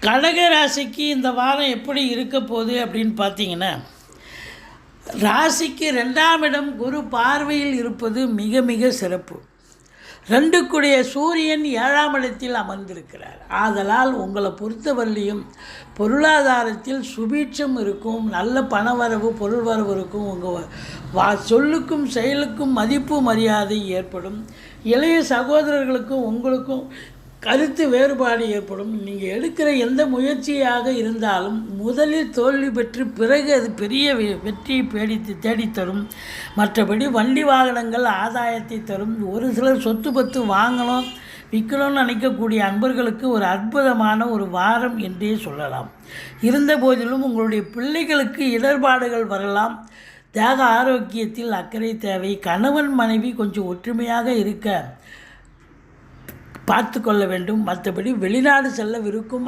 கடக ராசிக்கு இந்த வாரம் எப்படி இருக்க போகுது அப்படின்னு பார்த்தீங்கன்னா, ராசிக்கு 2ஆம் இடம் குரு பார்வையில் இருப்பது மிக மிக சிறப்பு. 2க்குடைய சூரியன் 7ஆம் இடத்தில் அமர்ந்திருக்கிறார். ஆதலால் உங்களை பொறுத்தவரையிலையும் பொருளாதாரத்தில் சுபீட்சம் இருக்கும், நல்ல பணவரவு பொருள் வரவு இருக்கும். உங்கள் சொல்லுக்கும் செயலுக்கும் மதிப்பு மரியாதை ஏற்படும். இளைய சகோதரர்களுக்கும் உங்களுக்கும் கருத்து வேறுபாடு ஏற்படும். நீங்கள் எடுக்கிற எந்த முயற்சியாக இருந்தாலும் முதலில் தோல்வி பெற்று பிறகு அது பெரிய வெற்றியை தேடித்தரும். மற்றபடி வண்டி வாகனங்கள் ஆதாயத்தை தரும். ஒரு சிலர் சொத்து பத்து வாங்கணும் விற்கணும்னு நினைக்கக்கூடிய அன்பர்களுக்கு ஒரு அற்புதமான ஒரு வாரம் என்றே சொல்லலாம். இருந்த போதிலும் உங்களுடைய பிள்ளைகளுக்கு இடர்பாடுகள் வரலாம். தேக ஆரோக்கியத்தில் அக்கறை தேவை. கணவன் மனைவி கொஞ்சம் ஒற்றுமையாக இருக்க பார்த்து கொள்ள வேண்டும். மற்றபடி வெளிநாடு செல்லவிருக்கும்